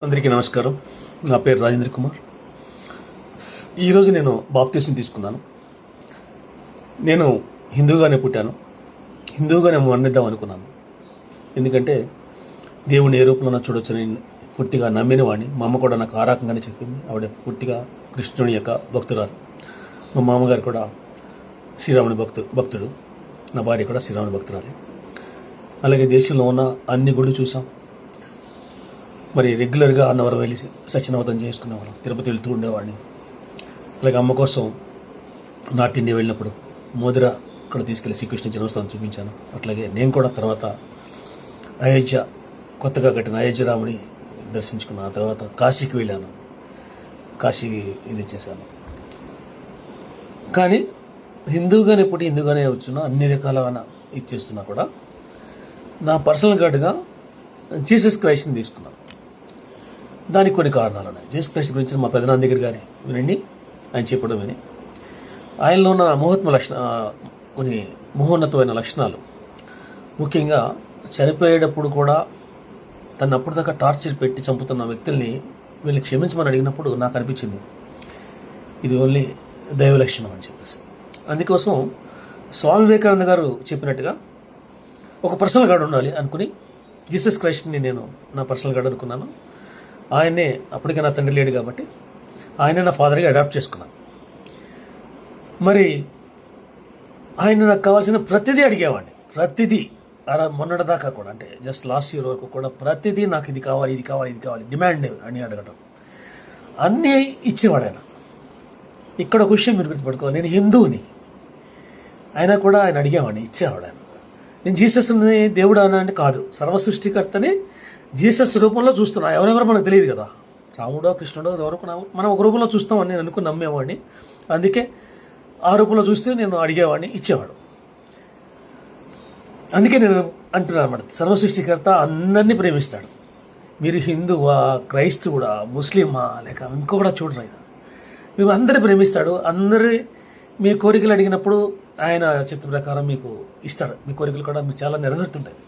అందరికీ నమస్కారం. నా పేరు రాజేంద్ర కుమార్. ఈరోజు నేను బాప్తీసం తీసుకున్నాను. నేను హిందూగానే పుట్టాను, హిందూగానే మరణిద్దాం అనుకున్నాను. ఎందుకంటే దేవుని ఏ రూపంలో చూడొచ్చని పూర్తిగా నమ్మిన వాడిని. మా అమ్మ కూడా నాకు ఆ రకంగానే చెప్పింది. ఆవిడ పూర్తిగా కృష్ణుని యొక్క భక్తురాలు. మా మామగారు కూడా శ్రీరాముని భక్తుడు. నా భార్య కూడా శ్రీరాముని భక్తురాలి. అలాగే దేశంలో ఉన్న అన్ని గుళ్ళు చూసాం. మరి రెగ్యులర్గా అన్నవరం వెళ్ళి సత్యనవతం చేసుకునేవాళ్ళం. తిరుపతి వెళ్తూ ఉండేవాడిని. అలాగే అమ్మ కోసం నార్త్ ఇండియా వెళ్ళినప్పుడు మోదిర అక్కడ తీసుకెళ్లి శ్రీకృష్ణ జన్మస్థానం చూపించాను. అట్లాగే నేను కూడా తర్వాత అయోధ్య, కొత్తగా కట్టిన అయోధ్య రాముని దర్శించుకున్న. ఆ తర్వాత కాశీకి వెళ్ళాను. కాశీ ఇది చేశాను. కానీ హిందూగానే పుట్టి హిందూగానే వచ్చున్నా, అన్ని రకాలైన ఇచ్చేస్తున్నా కూడా నా పర్సనల్ గార్డ్గా జీసస్ క్రైస్ట్ని తీసుకున్నాను. దానికి కొన్ని కారణాలు ఉన్నాయి. జీసస్ క్రైస్ట్ గురించి మా పెదనాన్న దగ్గర గారి వినండి, ఆయన చెప్పడం విని ఆయనలో ఉన్న కొన్ని మహోన్నతమైన లక్షణాలు, ముఖ్యంగా చనిపోయేటప్పుడు కూడా తను అప్పటిదాకా టార్చర్ పెట్టి చంపుతున్న వ్యక్తుల్ని వీళ్ళని క్షమించమని అడిగినప్పుడు నాకు అనిపించింది ఇది ఓన్లీ దైవ లక్షణం అని చెప్పేసి. అందుకోసం స్వామి వివేకానంద గారు చెప్పినట్టుగా ఒక పర్సనల్ గార్డ్ ఉండాలి అనుకుని జీసస్ క్రైస్ట్ని నేను నా పర్సనల్ గార్డ్ అనుకున్నాను. ఆయనే, అప్పటికే నా తండ్రి లేడు కాబట్టి ఆయనే నా ఫాదర్గా అడాప్ట్ చేసుకున్నాను. మరి ఆయన నాకు కావాల్సిన ప్రతిదీ అడిగేవాడిని. ప్రతిదీ మొన్నటిదాకా కూడా, అంటే జస్ట్ లాస్ట్ ఇయర్ వరకు కూడా ప్రతిదీ నాకు ఇది కావాలి, ఇది కావాలి, ఇది కావాలి, డిమాండ్ అని అడగటం, అన్నీ ఇచ్చేవాడు ఆయన. ఇక్కడ ఒక విషయం మీరు గుర్తుపెట్టుకో, నేను హిందువుని, అయినా కూడా ఆయన అడిగేవాడిని, ఇచ్చేవాడు ఆయన. నేను జీసస్ని దేవుడు అని అంటే కాదు, సర్వసృష్టికర్తని జీసస్ రూపంలో చూస్తున్నా. ఎవరెవరో మనకు తెలియదు కదా, రాముడో కృష్ణుడో ఎవరో మనం ఒక రూపంలో చూస్తామని నేను అనుకుని నమ్మేవాడిని. అందుకే ఆ రూపంలో చూస్తే నేను అడిగేవాడిని, ఇచ్చేవాడు. అందుకే నేను అంటున్నాను అన్నమాట, సర్వసృష్టికర్త అందరినీ ప్రేమిస్తాడు. మీరు హిందువా, క్రైస్తవుడా, ముస్లిమా, లేక ఇంకొకటి చూడరు, ఆయన మేము అందరినీ ప్రేమిస్తాడు. అందరి మీ కోరికలు అడిగినప్పుడు ఆయన చిత్త ప్రకారం మీకు ఇస్తాడు. మీ కోరికలు కూడా మీకు చాలా నెరవేరుతుంటాయి.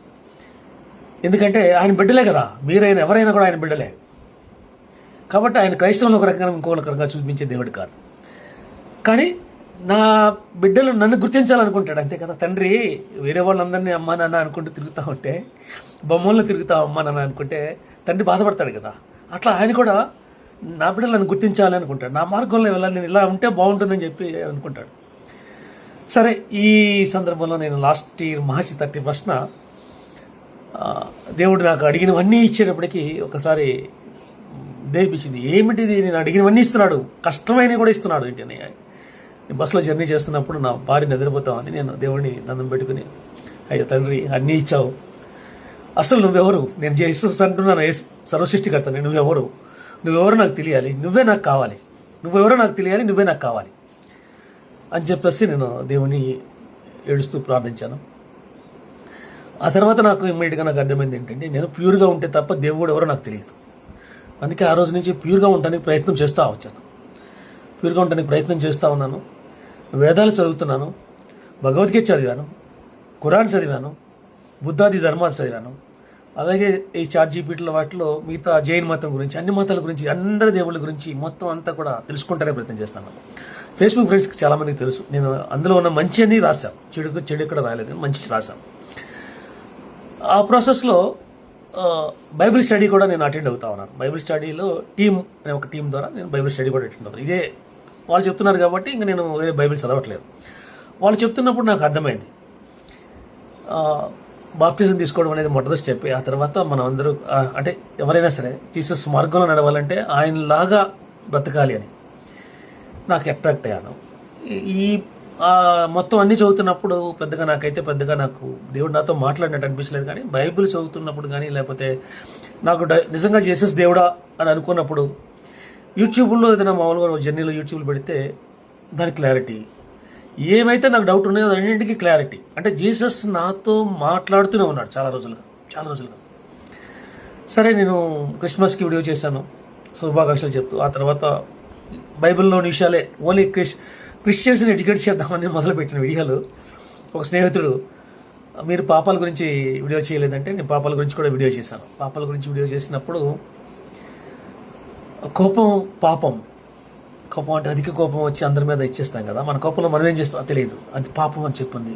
ఎందుకంటే ఆయన బిడ్డలే కదా, మీరైనా ఎవరైనా కూడా ఆయన బిడ్డలే. కాబట్టి ఆయన క్రైస్తవులను ఒక రకంగా ఇంకొక రకంగా చూపించే దేవుడు కాదు. కానీ నా బిడ్డలు నన్ను గుర్తించాలనుకుంటాడు, అంతే కదా. తండ్రి వేరే వాళ్ళందరినీ అమ్మా నాన్న అనుకుంటూ తిరుగుతూ ఉంటే, బొమ్మలను తిరుగుతావు అమ్మా నాన్న అనుకుంటే తండ్రి బాధపడతాడు కదా. అట్లా ఆయన కూడా నా బిడ్డలు నన్ను గుర్తించాలి అనుకుంటాడు. నా మార్గంలో వెళ్ళాలి, నేను ఇలా ఉంటే బాగుంటుందని చెప్పి అనుకుంటాడు. సరే, ఈ సందర్భంలో నేను లాస్ట్ ఇయర్ మార్చి 31న దేవుడు నాకు అడిగినవన్నీ ఇచ్చేటప్పటికి ఒకసారి దేనిపించింది, ఏమిటిది నేను అడిగినవన్నీ ఇస్తున్నాడు, కష్టమైన కూడా ఇస్తున్నాడు ఏంటి అని. బస్సులో జర్నీ చేస్తున్నప్పుడు నా భార్య నిద్రపోతామని నేను దేవుడిని దండం పెట్టుకుని, అయ్యో తండ్రి అన్నీ ఇచ్చావు, అసలు నువ్వెవరు, నేను జీసస్ అంటున్నాను, సర్వసృష్టికర్తని, నువ్వెవరు నాకు తెలియాలి, నువ్వే నాకు కావాలి, నువ్వెవరో నాకు తెలియాలి, నువ్వే నాకు కావాలి అని చెప్పేసి నేను దేవుని ఏడుస్తూ ప్రార్థించాను. ఆ తర్వాత నాకు ఇమ్మీడియట్గా నాకు అర్థమైంది ఏంటంటే, నేను ప్యూర్గా ఉంటే తప్ప దేవుడు ఎవరో నాకు తెలియదు. అందుకే ఆ రోజు నుంచి ప్యూర్గా ఉండడానికి ప్రయత్నం చేస్తూ వచ్చాను. ప్యూర్గా ఉండడానికి ప్రయత్నం చేస్తూ ఉన్నాను. వేదాలు చదువుతున్నాను, భగవద్గీత చదివాను, ఖురాన్ చదివాను, బుద్ధాది ధర్మాలు చదివాను. అలాగే ఈ చాట్‌జీపీటీలో వాటిలో మిగతా జైన్ మతం గురించి, అన్ని మతాల గురించి, అందరి దేవుళ్ళ గురించి మొత్తం అంతా కూడా తెలుసుకుంటానే ప్రయత్నం చేస్తాను. ఫేస్బుక్ ఫ్రెండ్స్కి చాలామందికి తెలుసు, నేను అందులో ఉన్న మంచి అన్నీ రాశాను, చెడు ఎక్కడ రాయలేదు, మంచి రాశాను. ఆ ప్రాసెస్లో బైబిల్ స్టడీ కూడా నేను అటెండ్ అవుతా ఉన్నాను. బైబిల్ స్టడీలో ఒక టీం ద్వారా నేను బైబిల్ స్టడీ కూడా అటెండ్ అవుతాను. ఇదే వాళ్ళు చెప్తున్నారు కాబట్టి ఇంకా నేను వేరే బైబిల్ చదవట్లేదు. వాళ్ళు చెప్తున్నప్పుడు నాకు అర్థమైంది, బాప్టిజం తీసుకోవడం అనేది మొదటి స్టెప్. ఆ తర్వాత మనం అందరూ, అంటే ఎవరైనా సరే జీసస్ మార్గంలో నడవాలంటే ఆయనలాగా బ్రతకాలి అని నాకు అట్రాక్ట్ అయ్యాను. ఈ మొత్తం అన్నీ చదువుతున్నప్పుడు పెద్దగా నాకు దేవుడు నాతో మాట్లాడినట్టు అనిపించలేదు. కానీ బైబిల్ చదువుతున్నప్పుడు కానీ, లేకపోతే నాకు నిజంగా జీసస్ దేవుడా అని అనుకున్నప్పుడు యూట్యూబ్లో ఏదైనా మామూలుగా జర్నీలో యూట్యూబ్లో పెడితే దాని క్లారిటీ, ఏమైతే నాకు డౌట్ ఉన్నాయో అన్నింటికీ క్లారిటీ. అంటే జీసస్ నాతో మాట్లాడుతూనే ఉన్నాడు చాలా రోజులుగా. సరే, నేను క్రిస్మస్కి వీడియో చేశాను, శుభాకాంక్షలు చెప్తూ. ఆ తర్వాత బైబిల్లోని విషయాలే ఓన్లీ క్రిస్టియన్స్ని ఎడ్యుకేట్ చేద్దామని మొదలుపెట్టిన వీడియోలు. ఒక స్నేహితుడు, మీరు పాపాల గురించి వీడియో చేయలేదంటే నేను పాపాల గురించి కూడా వీడియో చేశాను. పాపాల గురించి వీడియో చేసినప్పుడు కోపం పాపం. కోపం అంటే అధిక కోపం వచ్చి అందరి మీద ఇచ్చేస్తాం కదా, మన కోపంలో మనం ఏం చేస్తాం తెలియదు, అది పాపం అని చెప్పింది.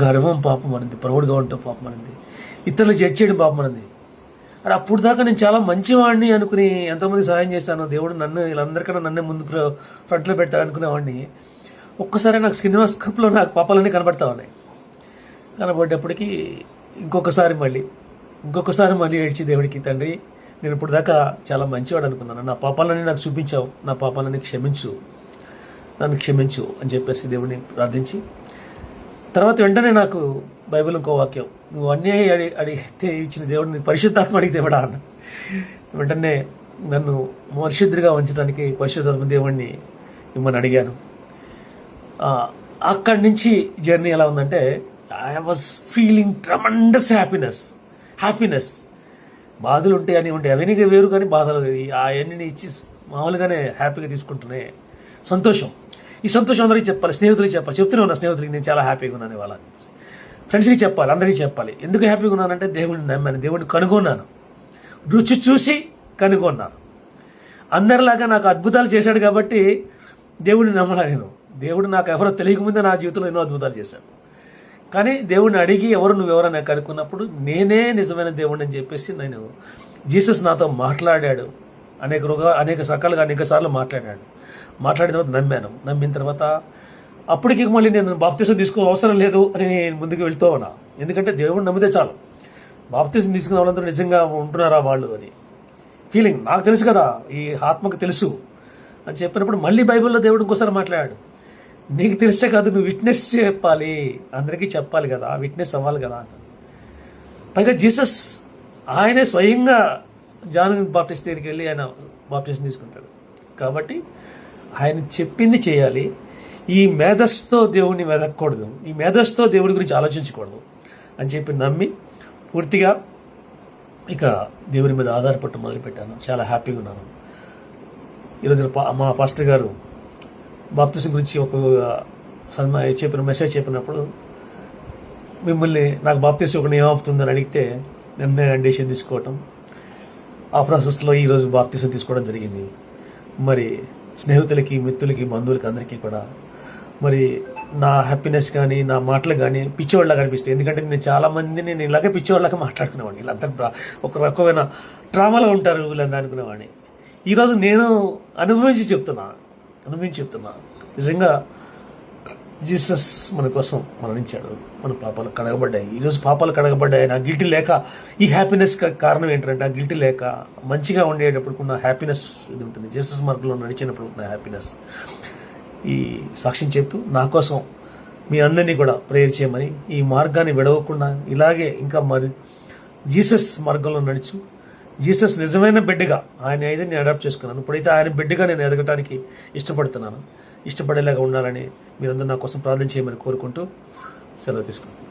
గర్వం పాపం అనింది, ప్రౌడ్గా ఉండటం పాపం అనింది, ఇతరులు జడ్జ్ చేయడం పాపం అనింది. అరే అప్పుడు దాకా నేను చాలా మంచివాడిని అనుకుని ఎంతోమంది సహాయం చేశాను, దేవుడు నన్ను వీళ్ళందరికన్నా నన్నే ముందు ఫ్రంట్లో పెడతాడు అనుకునేవాడిని. ఒక్కసారి నాకు సినిమాస్కోప్లో నాకు పాపాలన్నీ కనబడతా ఉన్నాయి. కనబడ్డప్పటికీ ఇంకొకసారి మళ్ళీ ఏడ్చి దేవుడికి, తండ్రి నేను ఇప్పుడు దాకా చాలా మంచివాడు అనుకున్నాను, నా పాపాలన్నీ నాకు చూపించావు, నా పాపాలన్నీ నన్ను క్షమించు అని చెప్పేసి దేవుడిని ప్రార్థించి, తర్వాత వెంటనే నాకు బైబిల్ ఇంకో వాక్యం, నువ్వు అన్నీ అడిగితే ఇచ్చిన దేవుడిని పరిశుద్ధాత్మ అడిగితే ఇవ్వడా అన్న. వెంటనే నన్ను పరిశుద్ధిగా ఉంచడానికి పరిశుద్ధాత్మ దేవుడిని ఇమ్మని అడిగాను. అక్కడి నుంచి జర్నీ ఎలా ఉందంటే, I was feeling tremendous happiness. బాధలు ఉంటాయి అవన్నీ వేరు, కానీ బాధలు అవన్నీ ఇచ్చి మామూలుగానే హ్యాపీగా తీసుకుంటూనే సంతోషం. ఈ సంతోషం అందరికీ చెప్పాలి, స్నేహితులకి చెప్పాలి. చెప్తూనే ఉన్నా స్నేహితులకి నేను చాలా హ్యాపీగా ఉన్నాను ఇవాళ, ఫ్రెండ్స్కి చెప్పాలి, అందరికీ చెప్పాలి. ఎందుకు హ్యాపీగా ఉన్నానంటే దేవుడిని నమ్మాను, దేవుడిని కనుగొన్నాను, రుచి చూసి కనుగొన్నాను. అందరిలాగా నాకు అద్భుతాలు చేశాడు కాబట్టి దేవుడిని నమ్మలా నేను. దేవుడు నాకు ఎవరో తెలియకముందే నా జీవితంలో ఎన్నో అద్భుతాలు చేశాడు. కానీ దేవుడిని అడిగి నువ్వెవరని కనుక్కున్నప్పుడు నేనే నిజమైన దేవుడిని అని చెప్పేసి జీసస్ నాతో మాట్లాడాడు. అనేక సార్లు మాట్లాడిన తర్వాత నమ్మిన తర్వాత అప్పటికి మళ్ళీ నేను బాప్తిసం తీసుకో అవసరం లేదు అని నేను ముందుకు వెళ్తూ ఉన్నా. ఎందుకంటే దేవుడిని నమ్మితే చాలు. బాప్తిసం తీసుకున్న వాళ్ళందరూ నిజంగా ఉంటున్నారా వాళ్ళు అని ఫీలింగ్ నాకు తెలుసు కదా, ఈ ఆత్మకు తెలుసు అని చెప్పినప్పుడు మళ్ళీ బైబిల్లో దేవుడు ఇంకోసారి మాట్లాడాడు. నీకు తెలిసే కాదు, నువ్వు విట్నెస్ చెప్పాలి, అందరికీ చెప్పాలి కదా, విట్నెస్ అవ్వాలి కదా. పైగా జీసస్ ఆయనే స్వయంగా జాన్ బాప్టిస్ట్ దగ్గరికి వెళ్ళి ఆయన బాప్టిస్ట్ తీసుకుంటాడు. కాబట్టి ఆయన చెప్పింది చేయాలి. ఈ మేధస్సుతో దేవుడిని వెదకూడదు, ఈ మేధస్సుతో దేవుడి గురించి ఆలోచించకూడదు అని చెప్పి నమ్మి పూర్తిగా ఇక దేవుడి మీద ఆధారపడటం మొదలుపెట్టాను. చాలా హ్యాపీగా ఉన్నాను. ఈరోజు మా పాస్టర్ గారు బాప్తిసం గురించి ఒక మెసేజ్ చెప్పినప్పుడు, మిమ్మల్ని నాకు బాప్తిసం ఒకటి ఏమవుతుందని అడిగితే నేను డెసిషన్ తీసుకోవటం, ఆ ప్రాసెస్లో ఈరోజు బాప్తిసం తీసుకోవడం జరిగింది. మరి స్నేహితులకి, మిత్రులకి, బంధువులకి అందరికీ కూడా మరి నా హ్యాపీనెస్ కానీ నా మాటలు కానీ పిచ్చివాళ్ళగా అనిపిస్తాయి. ఎందుకంటే నేను చాలామందిని నేను ఇలాగే పిచ్చివాళ్ళగా మాట్లాడుకునేవాడిని. వీళ్ళంతా ఒక రకమైన ట్రామాలో ఉంటారు వీళ్ళంతా అనుకునేవాడిని. ఈరోజు నేను అనుభవించి చెప్తున్నా, నిజంగా జీసస్ మన కోసం మరణించాడు, మన పాపాలు కడగబడ్డాయి. ఈరోజు పాపాలు కడగబడ్డాయి. నా గిల్టీ లేక ఈ హ్యాపీనెస్ కారణం ఏంటంటే, ఆ గిల్టీ లేక మంచిగా ఉండేటప్పుడు హ్యాపీనెస్ ఇది ఉంటుంది. జీసస్ మార్గంలో నడిచినప్పుడు ఉన్న హ్యాపీనెస్. ఈ సాక్ష్యం చెప్తూ నా కోసం మీ అందరినీ కూడా ప్రేయర్ చేయమని, ఈ మార్గాన్ని విడవకుండా ఇలాగే ఇంకా మరి జీసస్ మార్గంలో నడుచు, జీసస్ నిజమైన బిడ్డగా ఆయన అయితే నేను అడాప్ట్ చేసుకున్నాను. ఇప్పుడైతే ఆయన బిడ్డగా నేను ఎదగటానికి ఇష్టపడుతున్నాను. ఇష్టపడేలాగా ఉండాలని మీరందరూ నా కోసం ప్రార్థన చేయమని కోరుకుంటూ సెలవు తీసుకున్నాను.